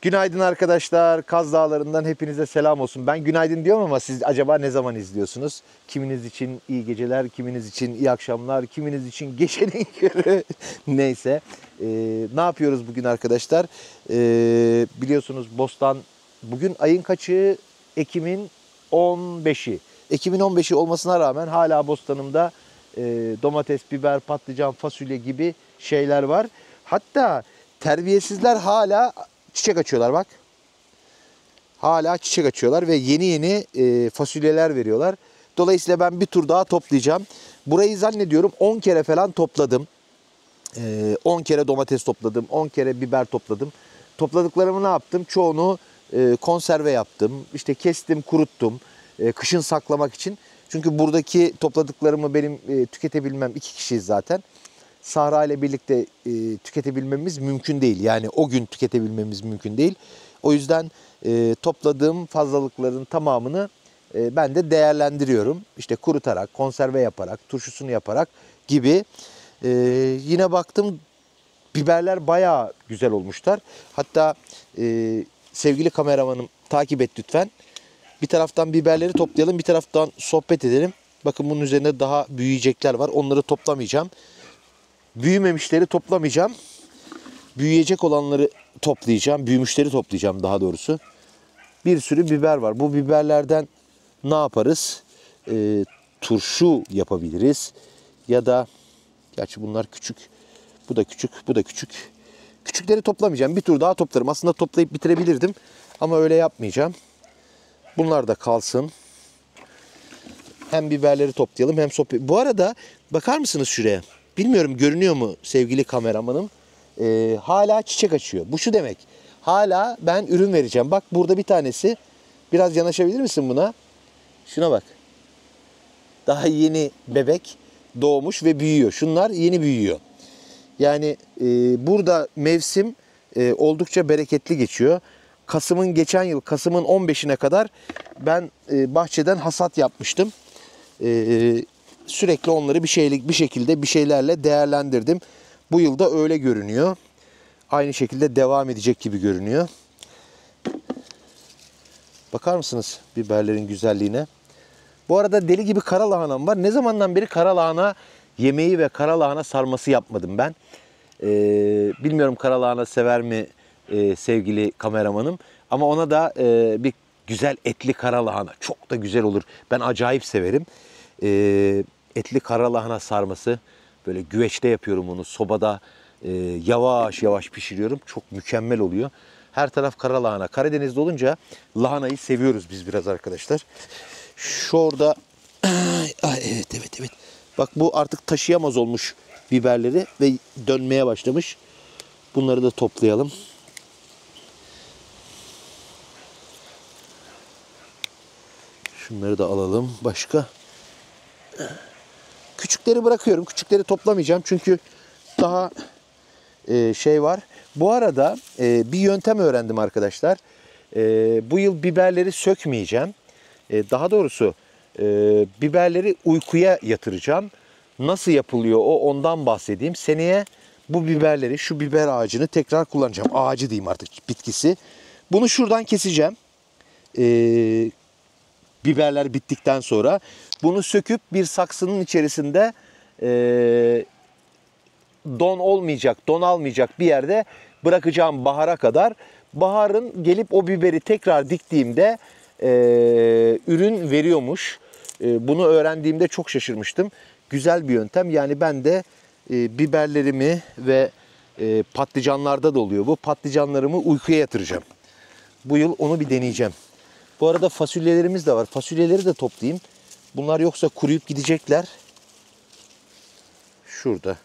Günaydın arkadaşlar. Kaz Dağları'ndan hepinize selam olsun. Ben günaydın diyorum ama siz acaba ne zaman izliyorsunuz? Kiminiz için iyi geceler, kiminiz için iyi akşamlar, kiminiz için gecenin körü. Neyse. Ne yapıyoruz bugün arkadaşlar? Biliyorsunuz Bostan bugün ayın kaçı? Ekim'in 15'i. Ekim'in 15'i olmasına rağmen hala bostanımda domates, biber, patlıcan, fasulye gibi şeyler var. Hatta terbiyesizler hala çiçek açıyorlar bak. Hala çiçek açıyorlar ve yeni yeni fasulyeler veriyorlar. Dolayısıyla ben bir tur daha toplayacağım. Burayı zannediyorum 10 kere falan topladım. 10 kere domates topladım, 10 kere biber topladım. Topladıklarımı ne yaptım? Çoğunu konserve yaptım. İşte kestim, kuruttum. Kışın saklamak için. Çünkü buradaki topladıklarımı benim tüketebilmem, 2 kişiyiz zaten. Sahra ile birlikte tüketebilmemiz mümkün değil. Yani o gün tüketebilmemiz mümkün değil. O yüzden topladığım fazlalıkların tamamını ben de değerlendiriyorum. İşte kurutarak, konserve yaparak, turşusunu yaparak gibi. Yine baktım biberler bayağı güzel olmuşlar. Hatta sevgili kameramanım takip et lütfen. Bir taraftan biberleri toplayalım, bir taraftan sohbet edelim. Bakın bunun üzerinde daha büyüyecekler var. Onları toplamayacağım. Büyümemişleri toplamayacağım. Büyüyecek olanları toplayacağım. Büyümüşleri toplayacağım daha doğrusu. Bir sürü biber var. Bu biberlerden ne yaparız? Turşu yapabiliriz. Ya da gerçi bunlar küçük. Bu da küçük, bu da küçük. Küçükleri toplamayacağım. Bir tur daha toplarım. Aslında toplayıp bitirebilirdim. Ama öyle yapmayacağım. Bunlar da kalsın. Hem biberleri toplayalım hem sohbet. Bu arada bakar mısınız şuraya? Bilmiyorum görünüyor mu sevgili kameramanım? Hala çiçek açıyor. Bu şu demek. Hala ben ürün vereceğim. Bak burada bir tanesi. Biraz yanaşabilir misin buna? Şuna bak. Daha yeni bebek doğmuş ve büyüyor. Şunlar yeni büyüyor. Yani burada mevsim oldukça bereketli geçiyor. Geçen yıl Kasım'ın 15'ine kadar ben bahçeden hasat yapmıştım. Sürekli onları bir şekilde bir şeylerle değerlendirdim. Bu yılda öyle görünüyor. Aynı şekilde devam edecek gibi görünüyor. Bakar mısınız biberlerin güzelliğine? Bu arada deli gibi kara lahanam var. Ne zamandan beri kara lahana yemeği ve kara lahana sarması yapmadım ben. Bilmiyorum kara lahana sever mi sevgili kameramanım. Ama ona da bir güzel etli kara lahana. Çok da güzel olur. Ben acayip severim. Etli kara lahana sarması. Böyle güveçte yapıyorum onu. Sobada yavaş yavaş pişiriyorum. Çok mükemmel oluyor. Her taraf kara lahana. Karadeniz'de olunca lahanayı seviyoruz biz biraz arkadaşlar. Şurada evet. Bak bu artık taşıyamaz olmuş biberleri ve dönmeye başlamış. Bunları da toplayalım. Şunları da alalım. Başka? Küçükleri bırakıyorum. Küçükleri toplamayacağım. Çünkü daha şey var. Bu arada bir yöntem öğrendim arkadaşlar. Bu yıl biberleri sökmeyeceğim. Daha doğrusu biberleri uykuya yatıracağım. Nasıl yapılıyor ondan bahsedeyim. Seneye bu biberleri, şu biber ağacını tekrar kullanacağım. Ağacı diyeyim artık, bitkisi. Bunu şuradan keseceğim. Biberler bittikten sonra bunu söküp bir saksının içerisinde don almayacak bir yerde bırakacağım bahara kadar. Baharın gelip o biberi tekrar diktiğimde ürün veriyormuş. Bunu öğrendiğimde çok şaşırmıştım. Güzel bir yöntem. Yani ben de biberlerimi ve patlıcanlarda da oluyor bu. Patlıcanlarımı uykuya yatıracağım. Bu yıl onu bir deneyeceğim. Bu arada fasulyelerimiz de var. Fasulyeleri de toplayayım. Bunlar yoksa kuruyup gidecekler. Şurada.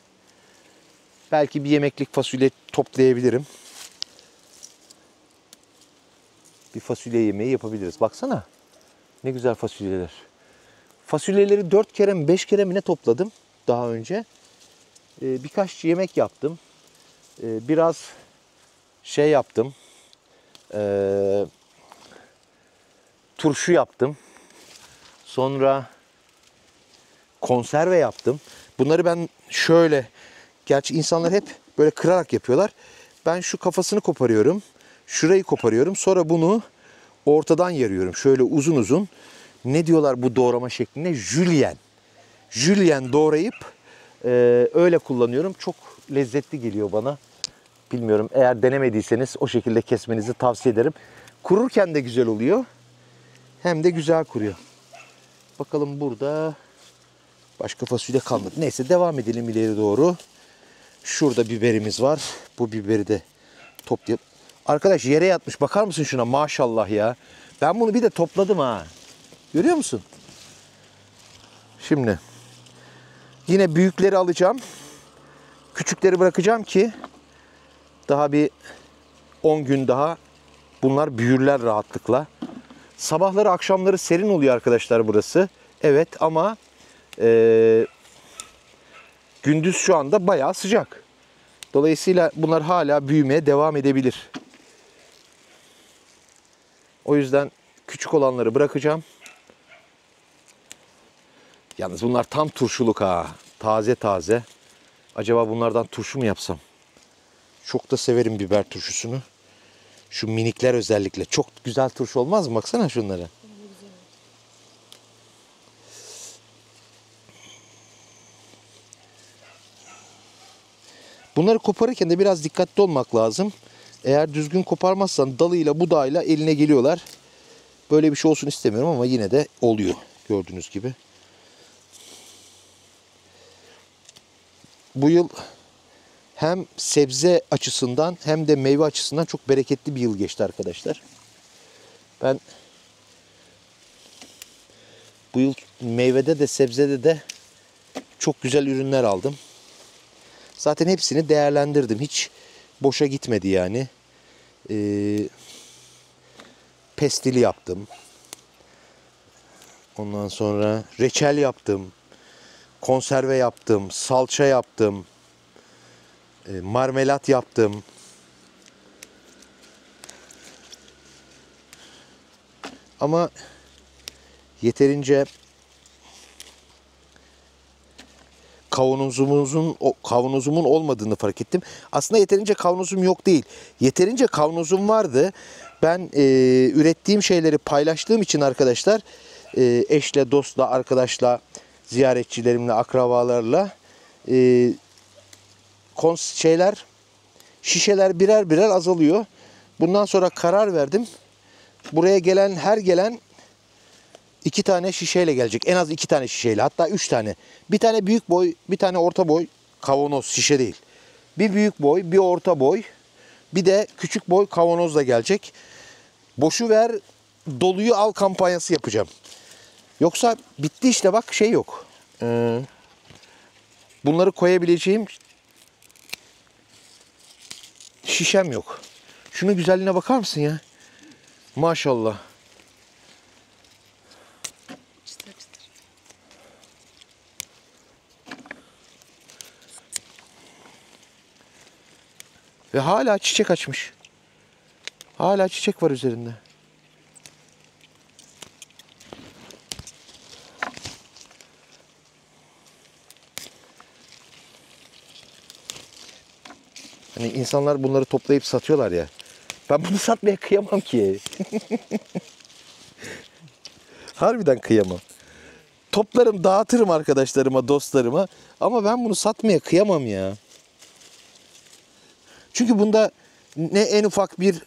Belki bir yemeklik fasulye toplayabilirim. Bir fasulye yemeği yapabiliriz. Baksana. Ne güzel fasulyeler. Fasulyeleri 4 kere mi 5 kere mi ne topladım daha önce. Birkaç yemek yaptım. Biraz şey yaptım. Turşu yaptım. Sonra konserve yaptım. Bunları ben şöyle, gerçi insanlar hep böyle kırarak yapıyorlar. Ben şu kafasını koparıyorum. Şurayı koparıyorum. Sonra bunu ortadan yarıyorum. Şöyle uzun uzun. Ne diyorlar bu doğrama şekline? Jülyen. Jülyen doğrayıp öyle kullanıyorum. Çok lezzetli geliyor bana. Bilmiyorum, eğer denemediyseniz o şekilde kesmenizi tavsiye ederim. Kururken de güzel oluyor. Hem de güzel kuruyor. Bakalım burada başka fasulye kalmadı. Neyse devam edelim ileri doğru. Şurada biberimiz var. Bu biberi de toplayıp. Arkadaş yere yatmış. Bakar mısın şuna? Maşallah ya. Ben bunu bir de topladım ha. Görüyor musun? Şimdi yine büyükleri alacağım. Küçükleri bırakacağım ki daha bir 10 gün daha bunlar büyürler rahatlıkla. Sabahları akşamları serin oluyor arkadaşlar burası. Evet ama gündüz şu anda bayağı sıcak. Dolayısıyla bunlar hala büyümeye devam edebilir. O yüzden küçük olanları bırakacağım. Yalnız bunlar tam turşuluk ha. Taze taze. Acaba bunlardan turşu mu yapsam? Çok da severim biber turşusunu. Şu minikler özellikle. Çok güzel turşu olmaz mı? Baksana şunlara. Bunları koparırken de biraz dikkatli olmak lazım. Eğer düzgün koparmazsan dalıyla budağıyla eline geliyorlar. Böyle bir şey olsun istemiyorum ama yine de oluyor. Gördüğünüz gibi. Bu yıl hem sebze açısından hem de meyve açısından çok bereketli bir yıl geçti arkadaşlar. Ben bu yıl meyvede de sebzede de çok güzel ürünler aldım. Zaten hepsini değerlendirdim. Hiç boşa gitmedi yani. Pestili yaptım. Ondan sonra reçel yaptım. Konserve yaptım. Salça yaptım. Marmelat yaptım. Ama yeterince kavanozumun olmadığını fark ettim. Aslında yeterince kavanozum yok değil. Yeterince kavanozum vardı. Ben ürettiğim şeyleri paylaştığım için arkadaşlar eşle, dostla, arkadaşla, ziyaretçilerimle, akrabalarla şişeler birer birer azalıyor. Bundan sonra karar verdim. Buraya gelen her gelen 2 tane şişeyle gelecek. En az 2 tane şişeyle. Hatta 3 tane. Bir tane büyük boy, bir tane orta boy kavanoz, şişe değil. Bir büyük boy, bir orta boy, bir de küçük boy kavanozla gelecek. Boşu ver, doluyu al kampanyası yapacağım. Yoksa bitti işte, bak şey yok. Bunları koyabileceğim şişem yok. Şunun güzelliğine bakar mısın ya? Maşallah. Ve hala çiçek açmış. Hala çiçek var üzerinde. Hani insanlar bunları toplayıp satıyorlar ya. Ben bunu satmaya kıyamam ki. Harbiden kıyamam. Toplarım, dağıtırım arkadaşlarıma, dostlarıma. Ama ben bunu satmaya kıyamam ya. Çünkü bunda ne en ufak bir...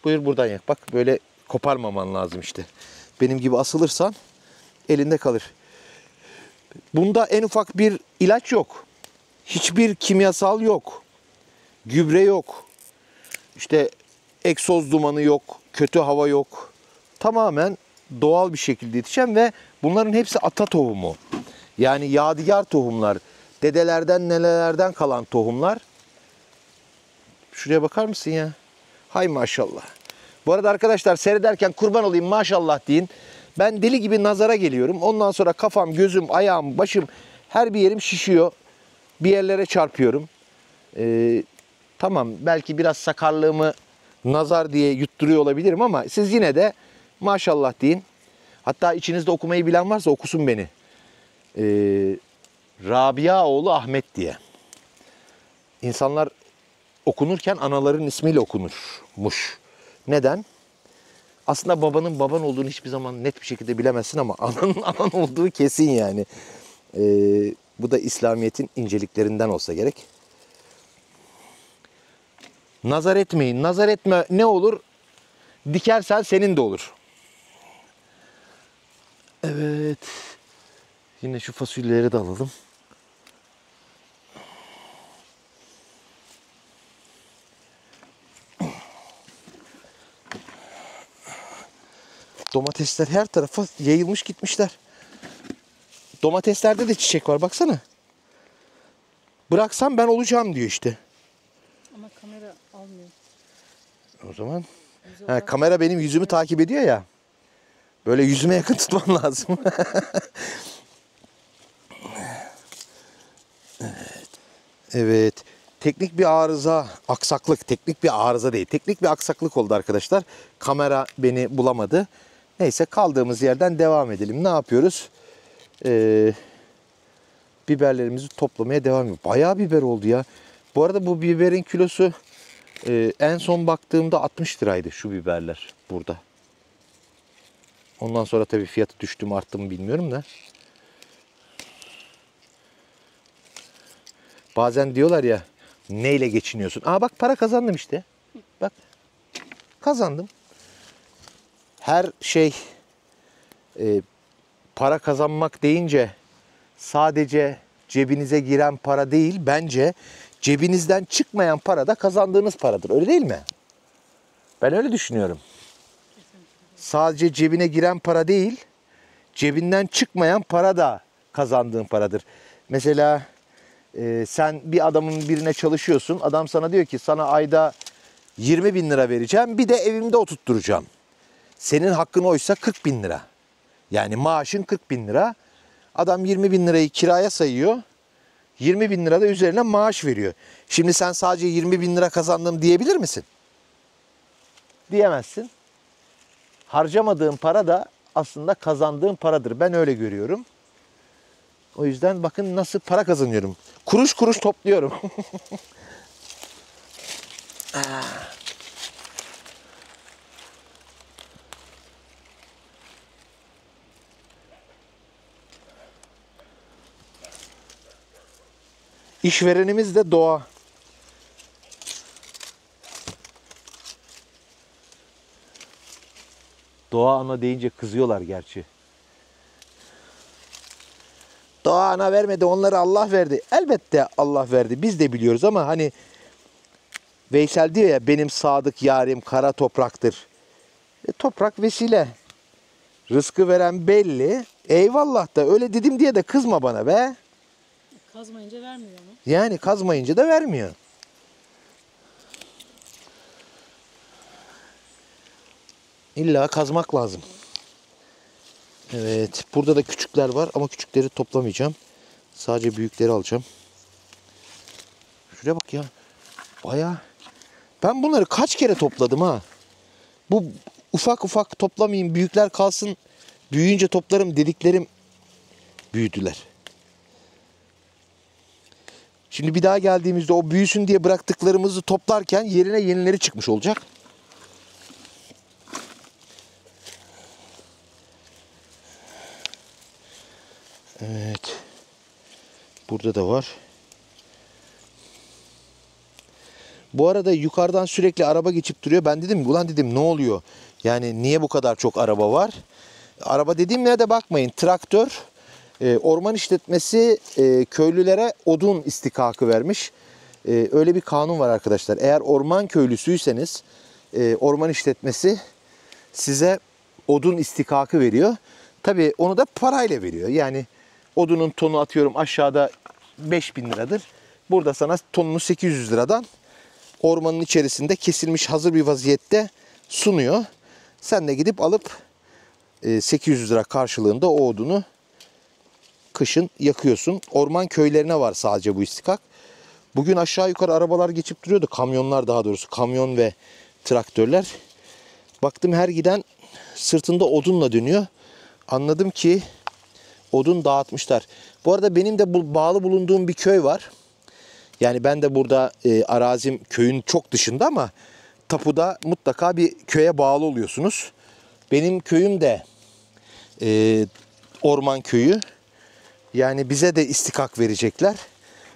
Buyur buradan yak. Bak böyle koparmaman lazım işte. Benim gibi asılırsan elinde kalır. Bunda en ufak bir ilaç yok. Hiçbir kimyasal yok. Gübre yok. İşte egzoz dumanı yok. Kötü hava yok. Tamamen doğal bir şekilde yetişen ve bunların hepsi ata tohumu. Yani yadigar tohumlar. Dedelerden, nenelerden kalan tohumlar. Şuraya bakar mısın ya? Hay maşallah. Bu arada arkadaşlar seyrederken kurban olayım maşallah deyin. Ben deli gibi nazara geliyorum. Ondan sonra kafam, gözüm, ayağım, başım, her bir yerim şişiyor. Bir yerlere çarpıyorum. Tamam belki biraz sakarlığımı nazar diye yutturuyor olabilirim ama siz yine de maşallah deyin. Hatta içinizde okumayı bilen varsa okusun beni. Rabia oğlu Ahmet diye. İnsanlar okunurken anaların ismiyle okunurmuş. Neden? Aslında babanın baban olduğunu hiçbir zaman net bir şekilde bilemezsin ama ananın anan olduğu kesin yani. Bu da İslamiyet'in inceliklerinden olsa gerek. Nazar etmeyin. Nazar etme ne olur? Dikersen senin de olur. Evet. Yine şu fasulyeleri de alalım. Domatesler her tarafa yayılmış gitmişler. Domateslerde de çiçek var baksana. Bıraksam ben olacağım diyor işte. Ama kamera almıyor. O zaman kamera benim yüzümü takip ediyor ya. Böyle yüzüme yakın tutmam lazım. Evet. Teknik bir arıza, aksaklık. Teknik bir arıza değil. Teknik bir aksaklık oldu arkadaşlar. Kamera beni bulamadı. Neyse kaldığımız yerden devam edelim. Ne yapıyoruz? Biberlerimizi toplamaya devam ediyoruz. Bayağı biber oldu ya. Bu arada bu biberin kilosu en son baktığımda 60 liraydı şu biberler burada. Ondan sonra tabii fiyatı düştü mü arttı mı bilmiyorum da. Bazen diyorlar ya neyle geçiniyorsun? Aa bak para kazandım işte. Bak kazandım. Her şey para kazanmak deyince sadece cebinize giren para değil, bence cebinizden çıkmayan para da kazandığınız paradır. Öyle değil mi? Ben öyle düşünüyorum. Sadece cebine giren para değil, cebinden çıkmayan para da kazandığın paradır. Mesela sen bir adamın birine çalışıyorsun. Adam sana diyor ki sana ayda 20 bin lira vereceğim. Bir de evimde oturtturacağım. Senin hakkın oysa 40 bin lira. Yani maaşın 40 bin lira. Adam 20 bin lirayı kiraya sayıyor. 20 bin lira da üzerine maaş veriyor. Şimdi sen sadece 20 bin lira kazandım diyebilir misin? Diyemezsin. Harcamadığın para da aslında kazandığın paradır. Ben öyle görüyorum. O yüzden bakın nasıl para kazanıyorum. Kuruş kuruş topluyorum. İşverenimiz de doğa. Doğa ana deyince kızıyorlar gerçi. Doğa ana vermedi, onları Allah verdi. Elbette Allah verdi. Biz de biliyoruz ama hani Veysel diyor ya benim sadık yarim kara topraktır. Toprak vesile. Rızkı veren belli. Eyvallah da öyle dedim diye de kızma bana be. Kazmayınca vermiyor mu? Yani kazmayınca da vermiyor. İlla kazmak lazım. Evet. Burada da küçükler var ama küçükleri toplamayacağım. Sadece büyükleri alacağım. Şuraya bak ya. Bayağı. Ben bunları kaç kere topladım ha. Bu ufak ufak toplamayayım, büyükler kalsın. Büyüyünce toplarım dediklerim büyüdüler. Şimdi bir daha geldiğimizde o büyüsün diye bıraktıklarımızı toplarken yerine yenileri çıkmış olacak. Evet. Burada da var. Bu arada yukarıdan sürekli araba geçip duruyor. Ben dedim ulan dedim ne oluyor? Yani niye bu kadar çok araba var? Araba dediğim yere de bakmayın. Traktör. Orman işletmesi köylülere odun istikakı vermiş. Öyle bir kanun var arkadaşlar. Eğer orman köylüsüyseniz orman işletmesi size odun istikakı veriyor. Tabii onu da parayla veriyor. Yani odunun tonu atıyorum aşağıda 5.000 liradır. Burada sana tonunu 800 liradan ormanın içerisinde kesilmiş hazır bir vaziyette sunuyor. Sen de gidip alıp 800 lira karşılığında o odunu kışın yakıyorsun. Orman köylerine var sadece bu istikak. Bugün aşağı yukarı arabalar geçip duruyordu. Kamyonlar daha doğrusu. Kamyon ve traktörler. Baktım her giden sırtında odunla dönüyor. Anladım ki odun dağıtmışlar. Bu arada benim de bağlı bulunduğum bir köy var. Yani ben de burada arazim köyün çok dışında ama tapuda mutlaka bir köye bağlı oluyorsunuz. Benim köyüm de orman köyü. Yani bize de istikak verecekler.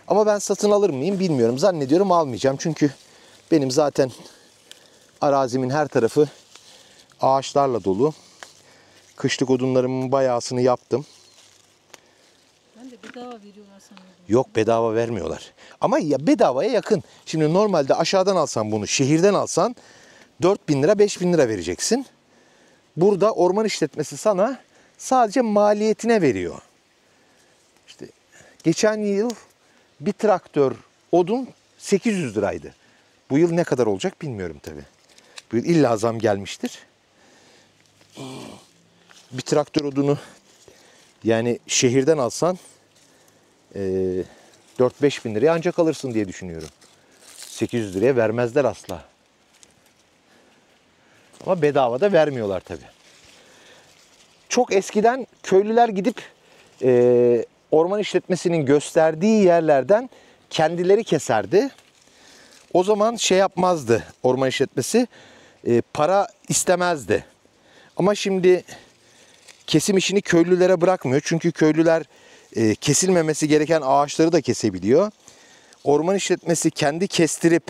Ama ben satın alır mıyım bilmiyorum. Zannediyorum almayacağım. Çünkü benim zaten arazimin her tarafı ağaçlarla dolu. Kışlık odunlarımın bayağısını yaptım. Ben de bedava veriyorlar sanıyordum. Yok, bedava vermiyorlar. Ama ya bedavaya yakın. Şimdi normalde aşağıdan alsan bunu, şehirden alsan 4.000 lira 5.000 lira vereceksin. Burada orman işletmesi sana sadece maliyetine veriyor. İşte geçen yıl bir traktör odun 800 liraydı. Bu yıl ne kadar olacak bilmiyorum tabii. Bu yıl illa zam gelmiştir. Bir traktör odunu yani şehirden alsan 4-5 bin liraya ancak alırsın diye düşünüyorum. 800 liraya vermezler asla. Ama bedava da vermiyorlar tabii. Çok eskiden köylüler gidip orman işletmesinin gösterdiği yerlerden kendileri keserdi. O zaman şey yapmazdı orman işletmesi, para istemezdi. Ama şimdi kesim işini köylülere bırakmıyor. Çünkü köylüler kesilmemesi gereken ağaçları da kesebiliyor. Orman işletmesi kendi kestirip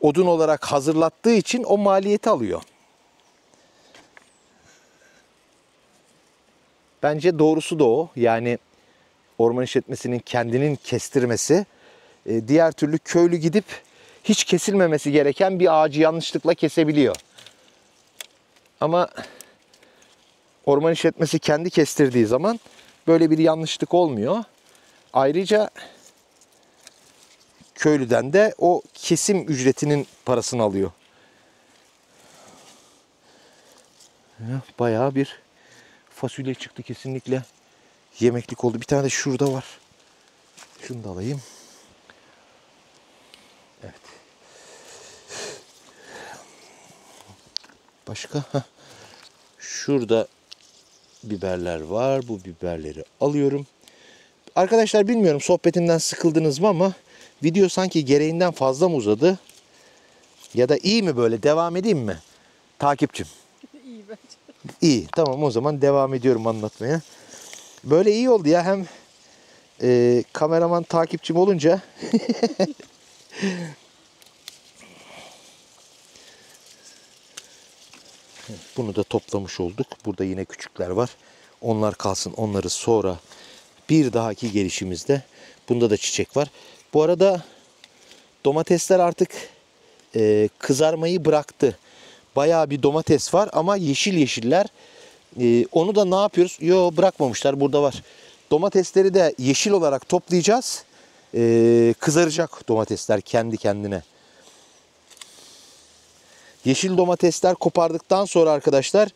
odun olarak hazırlattığı için o maliyeti alıyor. Bence doğrusu da o. Yani orman işletmesinin kendinin kestirmesi. Diğer türlü köylü gidip hiç kesilmemesi gereken bir ağacı yanlışlıkla kesebiliyor. Ama orman işletmesi kendi kestirdiği zaman böyle bir yanlışlık olmuyor. Ayrıca köylüden de o kesim ücretinin parasını alıyor. Bayağı bir fasulye çıktı kesinlikle. Yemeklik oldu. Bir tane de şurada var. Şunu da alayım. Evet. Başka? Şurada biberler var. Bu biberleri alıyorum. Arkadaşlar bilmiyorum sohbetimden sıkıldınız mı ama video sanki gereğinden fazla mı uzadı? Ya da iyi mi böyle? Devam edeyim mi? Takipçim. İyi bence. İyi. Tamam, o zaman devam ediyorum anlatmaya. Böyle iyi oldu ya. Hem kameraman takipçim olunca bunu da toplamış olduk. Burada yine küçükler var. Onlar kalsın. Onları sonra bir dahaki gelişimizde. Bunda da çiçek var. Bu arada domatesler artık kızarmayı bıraktı. Bayağı bir domates var ama yeşil yeşiller. Onu da ne yapıyoruz? Yo, bırakmamışlar. Burada var. Domatesleri de yeşil olarak toplayacağız. Kızaracak domatesler kendi kendine. Yeşil domatesler kopardıktan sonra arkadaşlar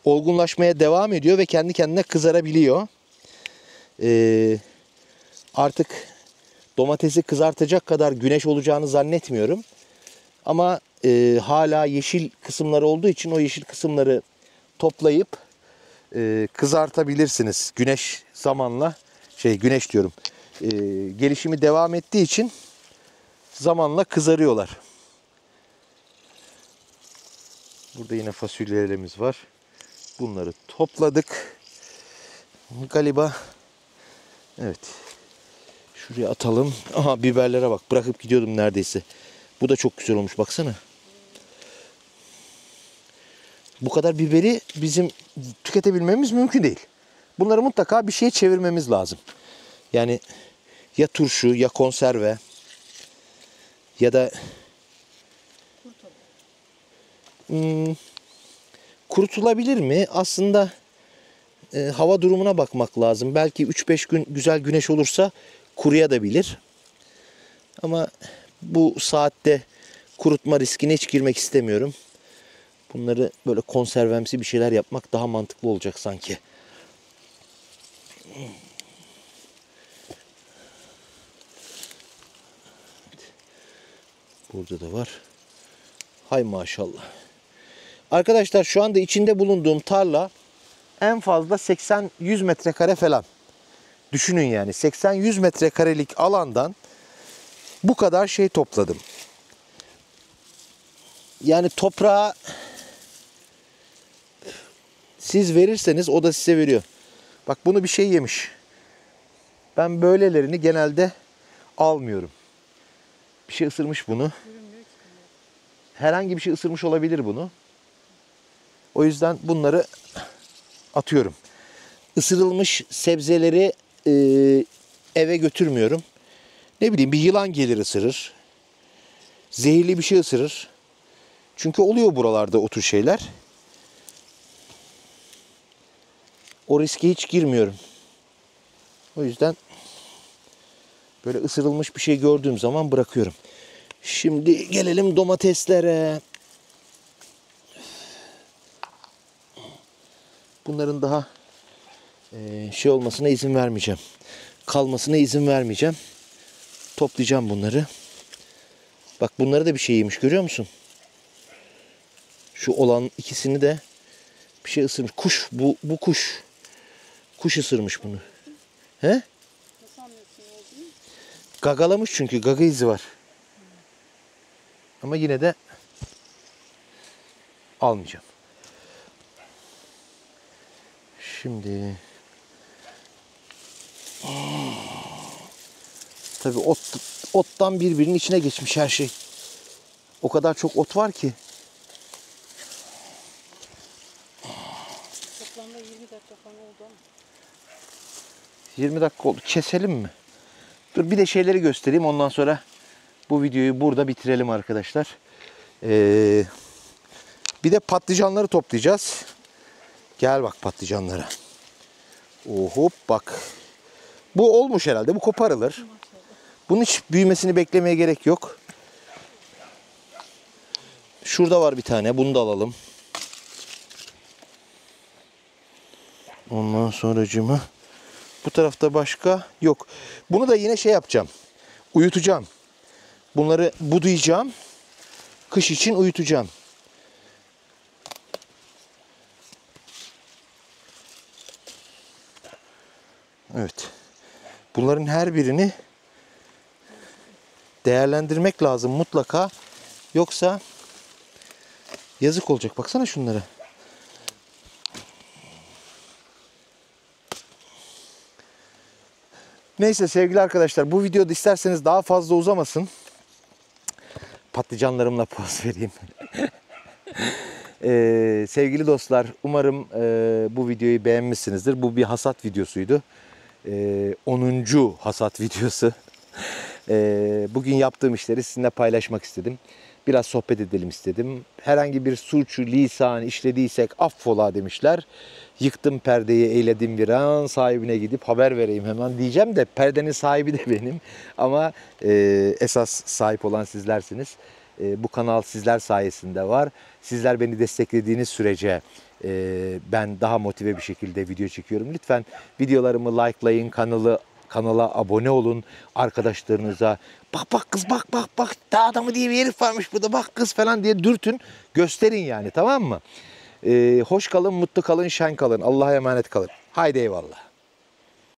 olgunlaşmaya devam ediyor ve kendi kendine kızarabiliyor. Artık domatesi kızartacak kadar güneş olacağını zannetmiyorum. Ama hala yeşil kısımları olduğu için o yeşil kısımları toplayıp kızartabilirsiniz. Güneş zamanla güneş diyorum. Gelişimi devam ettiği için zamanla kızarıyorlar. Burada yine fasulyelerimiz var. Bunları topladık. Galiba evet. Şuraya atalım. Aha, biberlere bak. Bırakıp gidiyordum neredeyse. Bu da çok güzel olmuş. Baksana. Bu kadar biberi bizim tüketebilmemiz mümkün değil. Bunları mutlaka bir şeye çevirmemiz lazım. Yani ya turşu ya konserve ya da kurutulabilir mi? Aslında hava durumuna bakmak lazım. Belki 3-5 gün güzel güneş olursa kuruyabilir. Ama bu saatte kurutma riskine hiç girmek istemiyorum. Bunları böyle konservemsi bir şeyler yapmak daha mantıklı olacak sanki. Burada da var. Hay maşallah. Arkadaşlar şu anda içinde bulunduğum tarla en fazla 80-100 metrekare falan. Düşünün yani 80-100 metrekarelik alandan Bu kadar şey topladım. Yani toprağa siz verirseniz o da size veriyor. Bak bunu bir şey yemiş. Ben böylelerini genelde almıyorum. Bir şey ısırmış bunu. Herhangi bir şey ısırmış olabilir bunu. O yüzden bunları atıyorum. Isırılmış sebzeleri eve götürmüyorum. Ne bileyim bir yılan gelir ısırır. Zehirli bir şey ısırır. Çünkü oluyor buralarda o tür şeyler. O riske hiç girmiyorum. O yüzden böyle ısırılmış bir şey gördüğüm zaman bırakıyorum. Şimdi gelelim domateslere. Bunların daha şey olmasına izin vermeyeceğim. Kalmasına izin vermeyeceğim. Toplayacağım bunları. Bak bunları da bir şey yemiş, görüyor musun? Şu olan ikisini de bir şey ısırmış. Kuş, bu kuş. Kuş ısırmış bunu. He? Nasıl anlıyorsun olduğunu? Gagalamış çünkü. Gaga izi var. Ama yine de almayacağım. Şimdi tabii ottan birbirinin içine geçmiş her şey. O kadar çok ot var ki. Toplamda 20 dakika falan oldu ama. 20 dakika oldu. Keselim mi? Dur bir de şeyleri göstereyim. Ondan sonra bu videoyu burada bitirelim arkadaşlar. Bir de patlıcanları toplayacağız. Gel bak patlıcanlara. Hop bak. Bu olmuş herhalde. Bu koparılır. Bunun hiç büyümesini beklemeye gerek yok. Şurada var bir tane. Bunu da alalım. Ondan sonracığıma. Bu tarafta başka yok. Bunu da yine şey yapacağım. Uyutacağım. Bunları budayacağım. Kış için uyutacağım. Evet. Bunların her birini değerlendirmek lazım mutlaka. Yoksa yazık olacak. Baksana şunlara. Neyse sevgili arkadaşlar, bu videoda isterseniz daha fazla uzamasın. Patlıcanlarımla poz vereyim. Sevgili dostlar, umarım bu videoyu beğenmişsinizdir. Bu bir hasat videosuydu. 10. hasat videosu. Bugün yaptığım işleri sizinle paylaşmak istedim. Biraz sohbet edelim istedim. Herhangi bir suç, lisan işlediysek affola demişler. Yıktım perdeyi, eyledim bir an, sahibine gidip haber vereyim hemen diyeceğim de perdenin sahibi de benim. Ama esas sahip olan sizlersiniz. Bu kanal sizler sayesinde var. Sizler beni desteklediğiniz sürece ben daha motive bir şekilde video çekiyorum. Lütfen videolarımı likelayın, kanala abone olun, arkadaşlarınıza bak kız bak dağ adamı diye bir herif varmış burada, bak kız falan diye dürtün, gösterin yani, tamam mı? Hoş kalın, mutlu kalın, şen kalın. Allah'a emanet kalın. Haydi eyvallah.